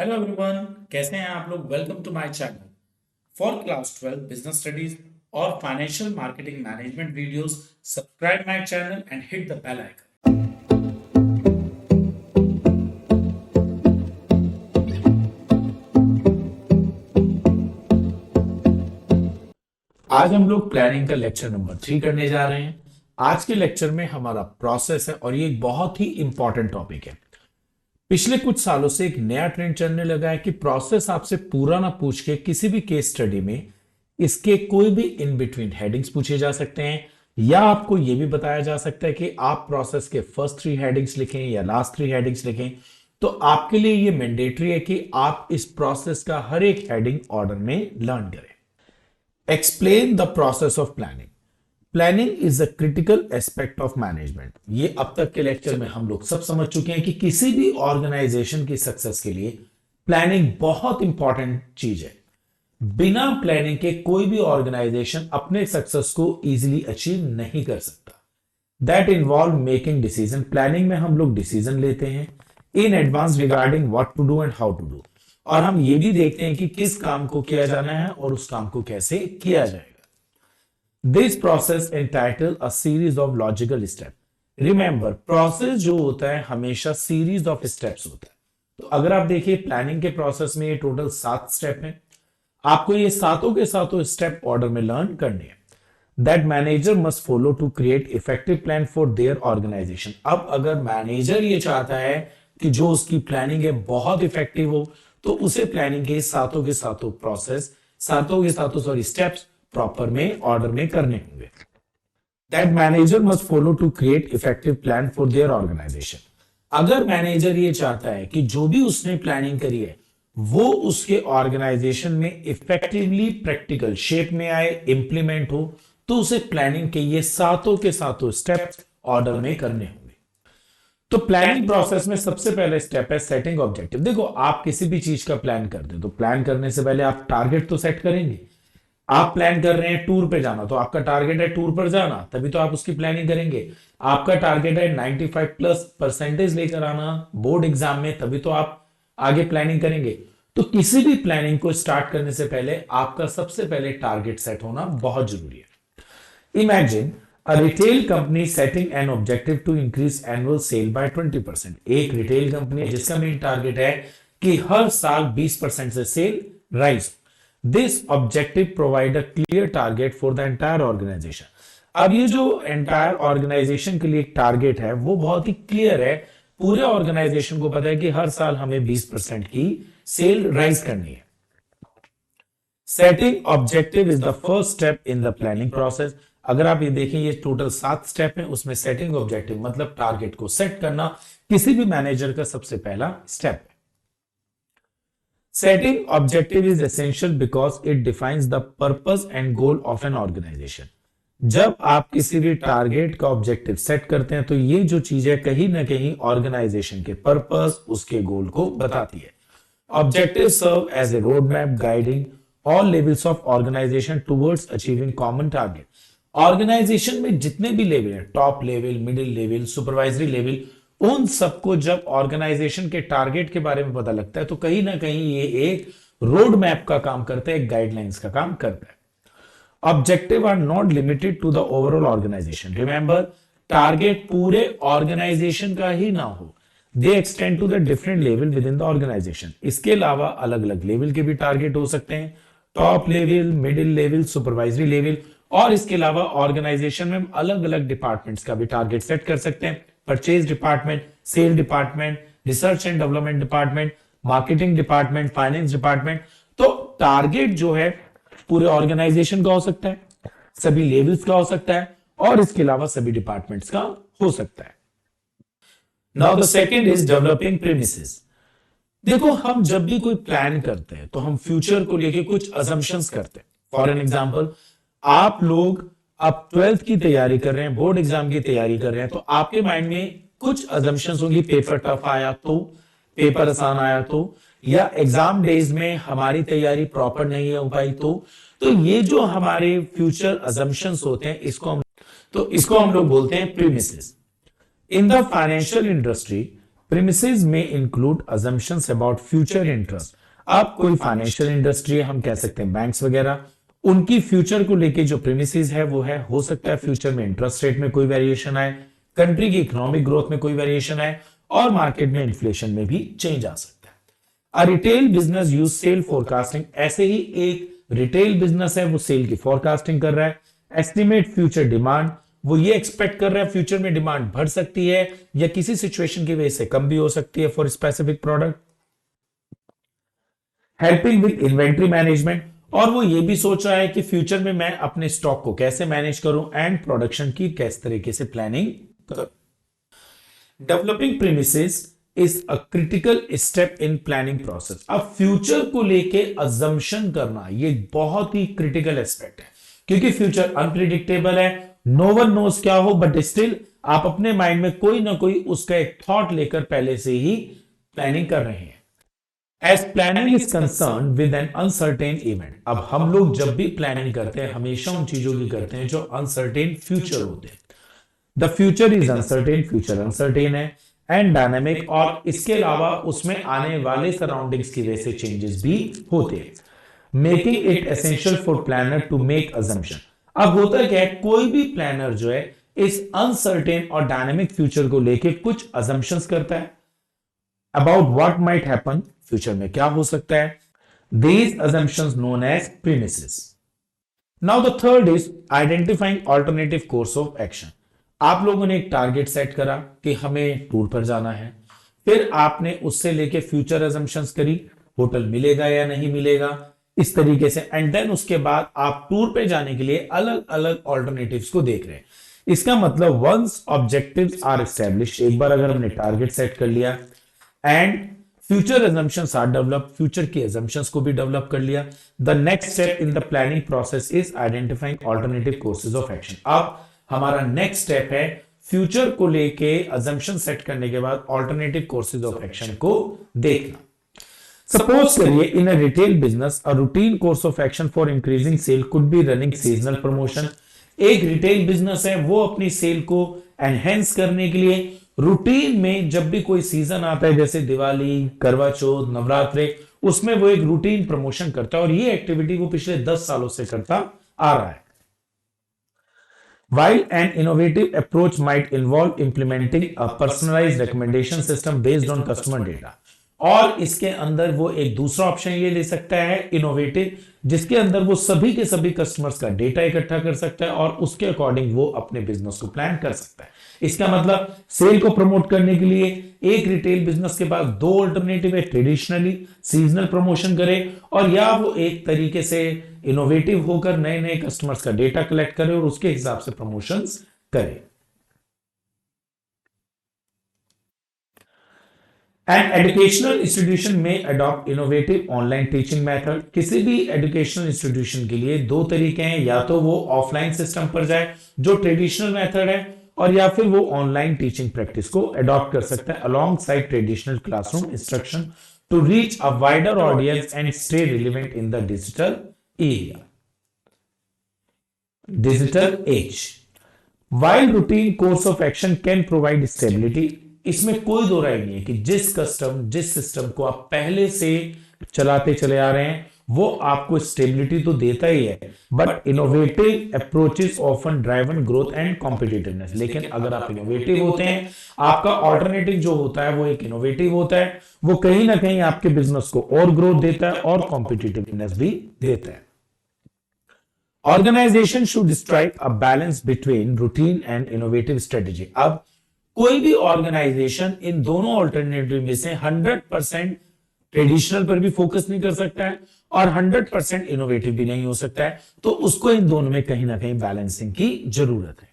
Hello everyone, कैसे हैं आप लोग। Welcome to my channel for class 12 business studies और financial marketing management videos. Subscribe my channel and hit the bell icon. आज हम लोग प्लानिंग का लेक्चर नंबर 3 करने जा रहे हैं। आज के लेक्चर में हमारा प्रोसेस है और ये एक बहुत ही इंपॉर्टेंट टॉपिक है। पिछले कुछ सालों से एक नया ट्रेंड चलने लगा है कि प्रोसेस आपसे पूरा ना पूछ के किसी भी केस स्टडी में इसके कोई भी इन बिटवीन हेडिंग्स पूछे जा सकते हैं, या आपको यह भी बताया जा सकता है कि आप प्रोसेस के फर्स्ट 3 हेडिंग्स लिखें या लास्ट 3 हेडिंग्स लिखें। तो आपके लिए यह मैंडेटरी है कि आप इस प्रोसेस का हर एक हेडिंग ऑर्डर में लर्न करें। Explain the process of planning. Planning is a critical aspect of management. ये अब तक के लेक्चर में हम लोग सब समझ चुके हैं कि किसी भी ऑर्गेनाइजेशन की सक्सेस के लिए प्लानिंग बहुत इंपॉर्टेंट चीज है। बिना प्लानिंग के कोई भी ऑर्गेनाइजेशन अपने सक्सेस को इजीली अचीव नहीं कर सकता। That involve making decision. Planning में हम लोग डिसीजन लेते हैं in advance regarding what to do and how to do, और हम ये भी देखते हैं कि किस काम को किया जाना है और उस काम को कैसे किया जाएगा। This process entitled a series of logical steps. Remember, process जो होता है हमेशा series of steps होता है। तो अगर आप देखिए प्लानिंग के प्रोसेस में ये टोटल 7 स्टेप हैं। आपको ये सातों के सातों स्टेप ऑर्डर में लर्न करने हैं। That manager must follow to create effective plan for their organisation. अब अगर मैनेजर ये चाहता है कि जो उसकी प्लानिंग है बहुत इफेक्टिव हो, तो उसे प्लानिंग के सातों प्रोसेस सातों के सातों स्टेप्स प्रॉपर में ऑर्डर में करने होंगे। That manager must follow to create effective plan for their organisation. अगर मैनेजर ये चाहता है कि जो भी उसने प्लानिंग करी है वो उसके ऑर्गेनाइजेशन में इफेक्टिवली प्रैक्टिकल शेप में आए, इंप्लीमेंट हो, तो उसे प्लानिंग के ये सातों के सातों स्टेप्स ऑर्डर में करने होंगे। तो प्लानिंग प्रोसेस में सबसे पहले स्टेप है सेटिंग ऑब्जेक्टिव। देखो, आप किसी भी चीज का प्लान करते हो तो प्लान करने से पहले आप टारगेट तो सेट करेंगे। आप प्लान कर रहे हैं टूर पे जाना, तो आपका टारगेट है टूर पर जाना, तभी तो आप उसकी प्लानिंग करेंगे। आपका टारगेट है 95+ % लेकर आना बोर्ड एग्जाम में, तभी तो आप आगे प्लानिंग करेंगे। तो किसी भी प्लानिंग को स्टार्ट करने से पहले आपका सबसे पहले टारगेट सेट होना बहुत जरूरी है। Imagine a retail company setting an objective to increase annual sale by 20%। एक रिटेल कंपनी है जिसका मेन टारगेट है कि हर साल 20% से sale rise. This objective provide a clear target for the entire organization. अब ये जो एंटायर ऑर्गेनाइजेशन के लिए एक टारगेट है वो बहुत ही क्लियर है। पूरे ऑर्गेनाइजेशन को पता है कि हर साल हमें 20% की सेल राइज करनी है। Setting objective is the first step in the planning process. अगर आप ये देखें, ये टोटल 7 स्टेप है, उसमें सेटिंग ऑब्जेक्टिव मतलब टारगेट को सेट करना किसी भी मैनेजर का सबसे पहला स्टेप है। Setting objective is essential because it defines the purpose and goal of an organization. जब आप किसी भी टारगेट का ऑब्जेक्टिव सेट करते हैं तो ये जो चीज है कहीं ना कहीं ऑर्गेनाइजेशन के पर्पस, उसके गोल को बताती है। Objective serve as a road map guiding all levels of organisation towards achieving common target. Organisation में जितने भी लेवल है, top level, middle level, supervisory level, उन सबको जब ऑर्गेनाइजेशन के टारगेट के बारे में पता लगता है तो कहीं ना कहीं ये एक रोड मैप का काम करता है, एक गाइडलाइंस का काम करता है। Objective are not limited to the overall organisation. Remember, target पूरे ऑर्गेनाइजेशन का ही ना हो, they extend to the different level within the organisation. इसके अलावा अलग अलग लेवल के भी टारगेट हो सकते हैं, top level, middle level, supervisory level, और इसके अलावा ऑर्गेनाइजेशन में अलग अलग डिपार्टमेंट्स का भी टारगेट सेट कर सकते हैं। Purchase department, sale department, research and development department, marketing department, finance department. तो टारगेट जो है पूरे ऑर्गेनाइजेशन का हो सकता है, सभी लेवल्स का हो सकता है, और इसके अलावा सभी डिपार्टमेंट्स का हो सकता है। Now the second is developing premises. देखो, हम जब भी कोई प्लान करते हैं तो हम फ्यूचर को लेके कुछ अजम्पशंस करते हैं। फॉर एन एग्जांपल, आप लोग अब 12th की तैयारी कर रहे हैं, बोर्ड एग्जाम की तैयारी कर रहे हैं, तो आपके माइंड में कुछ अजम्पशंस होंगी। पेपर टफ आया तो, पेपर आसान आया तो, या एग्जाम डेज में हमारी तैयारी प्रॉपर नहीं हो पाई तो ये जो हमारे फ्यूचर अजम्पशंस होते हैं इसको हम लोग बोलते हैं premises. In the financial industry, premises में include assumptions about future interest. अब कोई फाइनेंशियल इंडस्ट्री है, हम कह सकते हैं बैंक्स वगैरह, उनकी फ्यूचर को लेके जो प्रीमिसेस है वो है, हो सकता है फ्यूचर में इंटरेस्ट रेट में कोई वेरिएशन आए, कंट्री की इकोनॉमिक ग्रोथ में कोई वेरिएशन आए, और मार्केट में इन्फ्लेशन में भी चेंज आ सकता है। A retail business use sale forecasting, ऐसे ही एक रिटेल बिजनेस है वो सेल की फोरकास्टिंग कर रहा है। एस्टिमेट फ्यूचर डिमांड, वो ये एक्सपेक्ट कर रहा है फ्यूचर में डिमांड बढ़ सकती है या किसी सिचुएशन की वजह से कम भी हो सकती है for specific product. Helping with inventory management, और वो ये भी सोच रहा है कि फ्यूचर में मैं अपने स्टॉक को कैसे मैनेज करूं एंड प्रोडक्शन की किस तरीके से प्लानिंग करूं। Developing premises is a critical step in planning process. अब फ्यूचर को लेके अजम्पशन करना ये बहुत ही क्रिटिकल एस्पेक्ट है, क्योंकि फ्यूचर अनप्रिडिक्टेबल है, नो वन नोज क्या हो, बट स्टिल आप अपने माइंड में कोई ना कोई उसका एक थॉट लेकर पहले से ही प्लानिंग कर रहे हैं। As planning is concern with an uncertain event, अब हम लोग जब भी प्लानिंग करते हैं हमेशा उन चीजों की करते हैं जो अनसर्टेन फ्यूचर होते हैं। The future is uncertain, future uncertain है एंड डायनामिक, और इसके अलावा उसमें आने वाले सराउंडिंग्स की वजह से चेंजेस भी होते हैं, making it essential for planner to make assumption. अब होता क्या है, कोई भी प्लानर जो है इस अनसर्टेन और डायनामिक फ्यूचर को लेके कुछ अजम्पशंस करता है about what might happen, future में क्या हो सकता है। These assumptions known as premises. Now the third is identifying alternative course of action. आप लोगों ने एक टारगेट सेट करा कि हमें टूर पर जाना है, फिर आपने उससे लेके फ्यूचर अजम्पशंस करी, होटल मिलेगा या नहीं मिलेगा, इस तरीके से, एंड देन उसके बाद आप टूर पे जाने के लिए अलग अलग ऑल्टरनेटिव्स को देख रहे हैं। इसका मतलब वंस ऑब्जेक्टिव्स आर एस्टैब्लिश्ड, एक बार अगर हमने टारगेट सेट कर लिया and future assumptions are develop, future की assumptions को भी डेवलप कर लिया, the next step in the planning process is identifying alternative courses of action. अब हमारा नेक्स्ट स्टेप है फ्यूचर को लेके assumption सेट करने के बाद ऑल्टरनेटिव कोर्सेज ऑफ एक्शन को देखना। सपोज करिए in a retail business a routine course of action for increasing sale could be running seasonal promotion. एक रिटेल बिजनेस है वो अपनी सेल को एनहेंस करने के लिए रूटीन में जब भी कोई सीजन आता है जैसे दिवाली, करवा चौथ, नवरात्रे, उसमें वो एक रूटीन प्रमोशन करता है और ये एक्टिविटी वो पिछले 10 सालों से करता आ रहा है। While an innovative approach might involve implementing a personalized recommendation system based on customer data, और इसके अंदर वो एक दूसरा ऑप्शन ये ले सकता है इनोवेटिव, जिसके अंदर वो सभी के सभी कस्टमर्स का डेटा इकट्ठा कर सकता है और उसके अकॉर्डिंग वो अपने बिजनेस को प्लान कर सकता है। इसका मतलब सेल को प्रमोट करने के लिए एक रिटेल बिजनेस के पास दो अल्टरनेटिव है, ट्रेडिशनली सीजनल प्रमोशन करे और या वो एक तरीके से इनोवेटिव होकर नए नए कस्टमर्स का डेटा कलेक्ट करे और उसके हिसाब से प्रमोशंस करे। एन एजुकेशनल इंस्टीट्यूशन में adopt innovative online teaching method. किसी भी एजुकेशनल इंस्टीट्यूशन के लिए दो तरीके हैं, या तो वो ऑफलाइन सिस्टम पर जाए जो ट्रेडिशनल मेथड है, और या फिर वो ऑनलाइन टीचिंग प्रैक्टिस को अडॉप्ट कर सकता है alongside traditional classroom instruction to reach a wider audience and stay relevant in the digital area, digital age. While routine course of action can provide stability, इसमें कोई दो राय नहीं है कि जिस सिस्टम को आप पहले से चलाते चले आ रहे हैं वो आपको स्टेबिलिटी तो देता ही है, but innovative approaches often driven growth and competitiveness. लेकिन अगर आप इनोवेटिव होते हैं, आपका ऑल्टरनेटिव जो होता है वो एक इनोवेटिव होता है, वो कहीं ना कहीं आपके बिजनेस को और ग्रोथ देता है और कॉम्पिटिटिवनेस भी देता है। Organisation should strike a balance between routine and innovative strategy. अब कोई भी ऑर्गेनाइजेशन इन दोनों ऑल्टरनेटिव में से 100% ट्रेडिशनल पर भी फोकस नहीं कर सकता है और 100% इनोवेटिव भी नहीं हो सकता है, तो उसको इन दोनों में कहीं ना कहीं बैलेंसिंग की जरूरत है।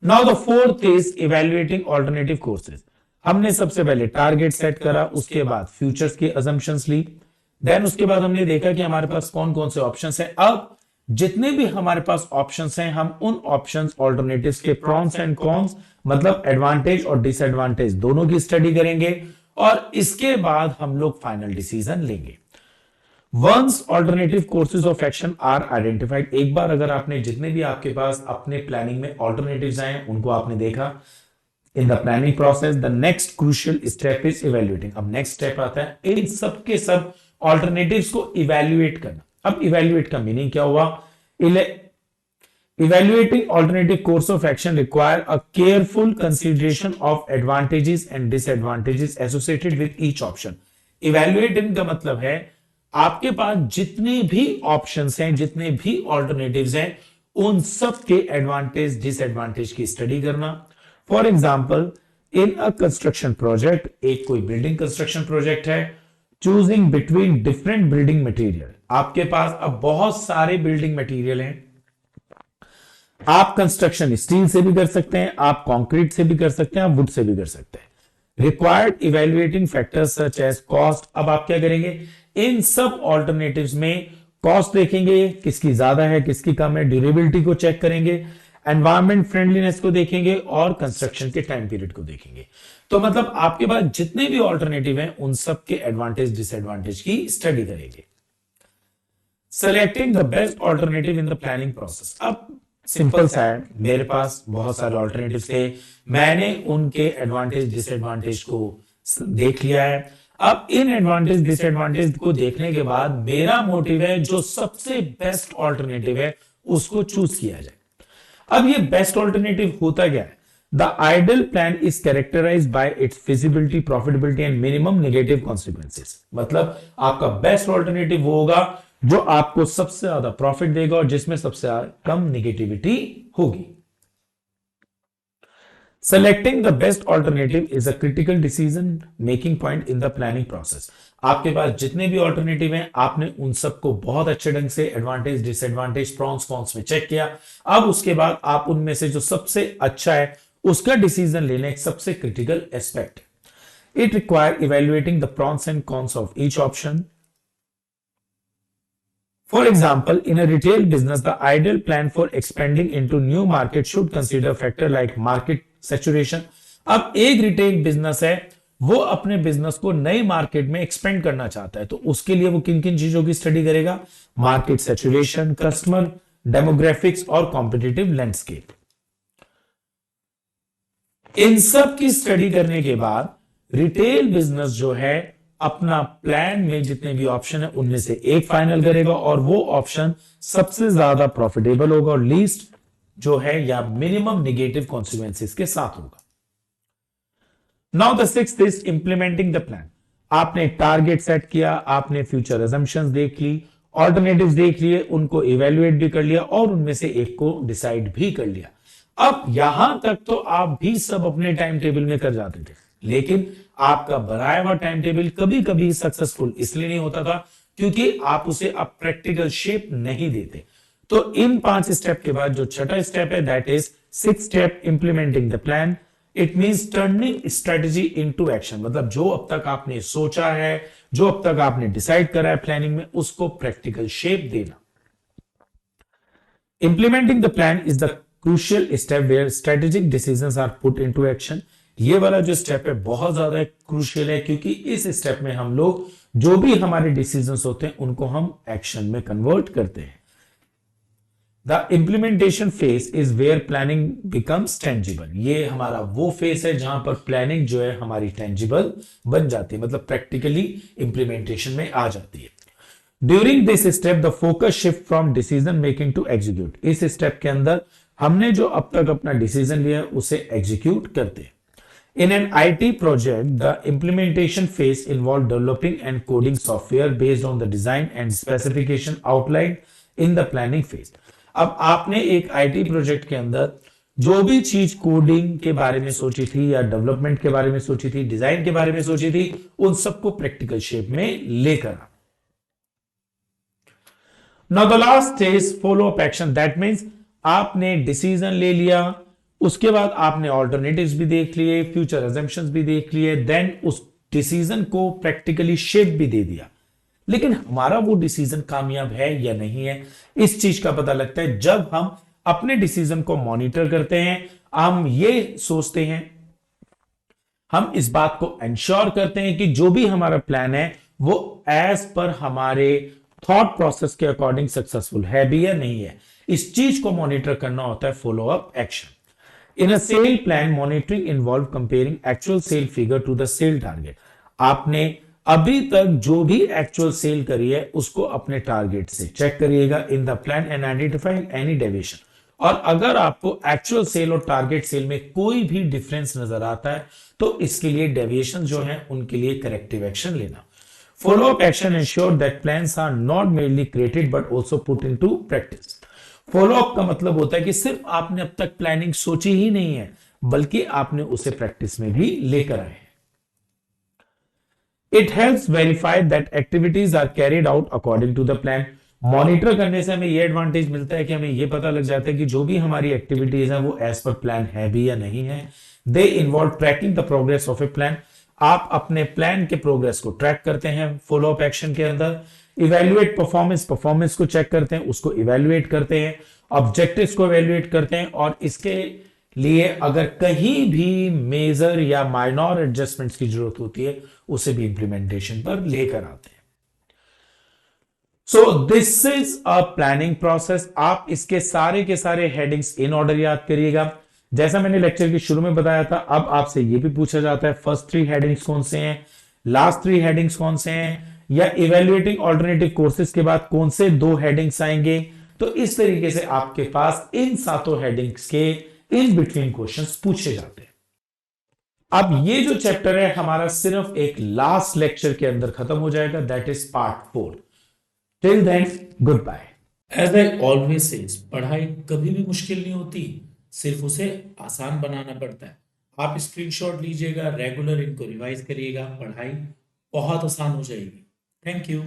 Now the fourth is evaluating alternative courses. हमने सबसे पहले टारगेट सेट करा, उसके बाद फ्यूचर्स की अजम्पशंस ली, देन उसके बाद हमने देखा कि हमारे पास कौन कौन से ऑप्शंस हैं। अब जितने भी हमारे पास ऑप्शंस हैं, हम उन ऑप्शंस ऑल्टरनेटिव्स के प्रॉन्स एंड कॉन्स, मतलब एडवांटेज और डिसएडवांटेज दोनों की स्टडी करेंगे और इसके बाद हम लोग फाइनल डिसीजन लेंगे। Once alternative courses of action are identified, एक बार अगर आपने जितने भी आपके पास अपने प्लानिंग में ऑल्टरनेटिव्स आए उनको आपने देखा, इन the planning process the next crucial step is evaluating. अब नेक्स्ट स्टेप आता है इन सब के सब ऑल्टरनेटिव्स को इवेल्युएट करना। अब इवेल्युएट का मीनिंग क्या हुआ? Evaluating alternative course of action require a careful consideration of advantages and disadvantages associated with each option. Evaluating का मतलब है आपके पास जितने भी ऑप्शंस हैं, जितने भी ऑल्टरनेटिव्स हैं, उन सब के एडवांटेज डिसएडवांटेज की स्टडी करना। For example in a construction project, एक कोई बिल्डिंग कंस्ट्रक्शन प्रोजेक्ट है, choosing between different building material. आपके पास अब बहुत सारे बिल्डिंग मटेरियल हैं। आप कंस्ट्रक्शन स्टील से भी कर सकते हैं, आप कंक्रीट से भी कर सकते हैं, आप वुड से भी कर सकते हैं। Required evaluating factors such as cost. अब आप क्या करेंगे? इन सब ऑल्टरनेटिव्स में कॉस्ट देखेंगे, किसकी ज्यादा है किसकी कम है, ड्यूरेबिलिटी को चेक करेंगे, एनवायरमेंट फ्रेंडलीनेस को देखेंगे और कंस्ट्रक्शन के टाइम पीरियड को देखेंगे। तो मतलब आपके पास जितने भी ऑल्टरनेटिव हैं उन सब के एडवांटेज डिसएडवांटेज की स्टडी करेंगे। Selecting the best alternative in the planning process. अब सिंपल सा है, मेरे पास बहुत सारे ऑल्टरनेटिव थे, मैंने उनके एडवांटेज डिसएडवांटेज को देख लिया है। अब इन एडवांटेज डिसएडवांटेज को देखने के बाद मेरा मोटिव है जो सबसे बेस्ट ऑल्टरनेटिव है उसको चूज किया जाए। अब ये बेस्ट ऑल्टरनेटिव होता क्या है? The ideal plan is characterised by its feasibility, profitability and minimum negative consequences. मतलब आपका बेस्ट ऑल्टरनेटिव वो होगा जो आपको सबसे ज्यादा प्रॉफिट देगा और जिसमें सबसे कम नेगेटिविटी होगी। Selecting the best alternative is a critical decision making point in the planning process. आपके पास जितने भी ऑल्टरनेटिव हैं, आपने उन सबको बहुत अच्छे ढंग से एडवांटेज डिसएडवांटेज प्रॉन्स कॉन्स में चेक किया। अब उसके बाद आप उनमें से जो सबसे अच्छा है उसका डिसीजन लेना एक सबसे critical aspect. It require evaluating the prawns and cons of each option. For example, in a retail business, the ideal plan for expanding into new market should consider factor like market saturation. अब एक retail business है, वो अपने business को नई market में expand करना चाहता है, तो उसके लिए वो किन किन चीजों की स्टडी करेगा? मार्केट सैचुरेशन, कस्टमर डेमोग्राफिक्स और कॉम्पिटिटिव लैंडस्केप। इन सब की स्टडी करने के बाद रिटेल बिजनेस जो है अपना प्लान में जितने भी ऑप्शन है उनमें से एक फाइनल करेगा और वो ऑप्शन सबसे ज्यादा प्रॉफिटेबल होगा और लीस्ट जो है या मिनिमम नेगेटिव कॉन्सिक्वेंसेस के साथ होगा। Now the sixth is implementing the plan. आपने टारगेट सेट किया, आपने फ्यूचर अजम्पशंस देख ली, ऑल्टरनेटिव्स देख लिए, उनको इवेल्युएट भी कर लिया और उनमें से एक को डिसाइड भी कर लिया। अब यहां तक तो आप भी सब अपने टाइम टेबल में कर जाते थे, लेकिन आपका बनाया हुआ टाइम टेबल कभी कभी सक्सेसफुल इसलिए नहीं होता था क्योंकि आप उसे अब प्रैक्टिकल शेप नहीं देते। तो इन 5 स्टेप के बाद जो छठा स्टेप है that is 6th step implementing the plan. It means turning strategy into action. मतलब जो अब तक आपने सोचा है, जो अब तक आपने डिसाइड करा है प्लानिंग में, उसको प्रैक्टिकल शेप देना। Implementing the plan is the crucial step where strategic decisions are put into action. ये वाला जो स्टेप है बहुत ज्यादा क्रूशियल है क्योंकि इस स्टेप में हम लोग जो भी हमारे डिसीजंस होते हैं उनको हम एक्शन में कन्वर्ट करते हैं। The implementation phase is where planning becomes tangible. ये हमारा वो फेज है जहां पर प्लानिंग जो है हमारी टेंजिबल बन जाती है, मतलब प्रैक्टिकली इंप्लीमेंटेशन में आ जाती है। During this step the focus shift from decision making to execute. इस स्टेप के अंदर हमने जो अब तक अपना डिसीजन लिया है उसे एग्जीक्यूट करते हैं। In an IT project, the implementation phase involved developing and coding software based on the design and specification outlined in the planning phase. अब आपने एक IT प्रोजेक्ट के अंदर जो भी चीज कोडिंग के बारे में सोची थी या डेवलपमेंट के बारे में सोची थी, डिजाइन के बारे में सोची थी, उन सबको प्रैक्टिकल शेप में लेकर। Now the last is follow up action. That means आपने डिसीजन ले लिया, उसके बाद आपने ऑल्टरनेटिव्स भी देख लिए, फ्यूचर अजम्पशंस भी देख लिए, देन उस डिसीजन को प्रैक्टिकली शेप भी दे दिया। लेकिन हमारा वो डिसीजन कामयाब है या नहीं है, इस चीज का पता लगता है जब हम अपने डिसीजन को मॉनिटर करते हैं। हम ये सोचते हैं, हम इस बात को इंश्योर करते हैं कि जो भी हमारा प्लान है वो एज पर हमारे थॉट प्रोसेस के अकॉर्डिंग सक्सेसफुल है भी या नहीं है। इस चीज को मॉनिटर करना होता है follow up action. In a sale plan, monitoring involve comparing actual sale figure to the sale target. आपने अभी तक जो भी एक्चुअल सेल करी है उसको अपने टारगेट से चेक करिएगा in the plan and identifying any deviation. और अगर आपको एक्चुअल सेल और टारगेट सेल में कोई भी डिफरेंस नजर आता है तो इसके लिए डेविएशन जो है उनके लिए करेक्टिव एक्शन लेना। Follow up action ensure that plans are not merely created but also put into practice. Follow up का मतलब होता है कि सिर्फ आपने अब तक प्लानिंग सोची ही नहीं है बल्कि आपने उसे प्रैक्टिस में भी लेकर आए। It helps verify that activities are carried out according to the plan. Monitor करने से हमें यह एडवांटेज मिलता है कि हमें यह पता लग जाता है कि जो भी हमारी एक्टिविटीज है वो एज पर प्लान है भी या नहीं है। They involve tracking the progress of A plan. आप अपने प्लान के प्रोग्रेस को ट्रैक करते हैं फॉलो अप एक्शन के अंदर। इवेल्युएट परफॉर्मेंस, परफॉर्मेंस को चेक करते हैं, उसको इवेल्युएट करते हैं, ऑब्जेक्टिव्स को इवेल्युएट करते हैं और इसके लिए अगर कहीं भी मेजर या माइनर एडजस्टमेंट्स की जरूरत होती है उसे भी इंप्लीमेंटेशन पर लेकर आते हैं। So this is a planning process. आप इसके सारे के सारे हेडिंग्स इन ऑर्डर याद करिएगा। जैसा मैंने लेक्चर के शुरू में बताया था, अब आपसे यह भी पूछा जाता है फर्स्ट 3 हेडिंग्स कौन से हैं, लास्ट 3 हेडिंग्स कौन से हैं, या इवेल्युएटिंग ऑल्टरनेटिव कोर्सेज के बाद कौन से 2 हेडिंग्स आएंगे। तो इस तरीके से आपके पास इन 7 हेडिंग्स के इन बिटवीन क्वेश्चंस पूछे जाते हैं। अब ये जो चैप्टर है हमारा सिर्फ एक लास्ट लेक्चर के अंदर खत्म हो जाएगा, that is part 4। Till then goodbye. As I always says, पढ़ाई कभी भी मुश्किल नहीं होती, सिर्फ उसे आसान बनाना पड़ता है। आप स्क्रीनशॉट लीजिएगा, रेगुलर इनको रिवाइज करिएगा, पढ़ाई बहुत आसान हो जाएगी। Thank you.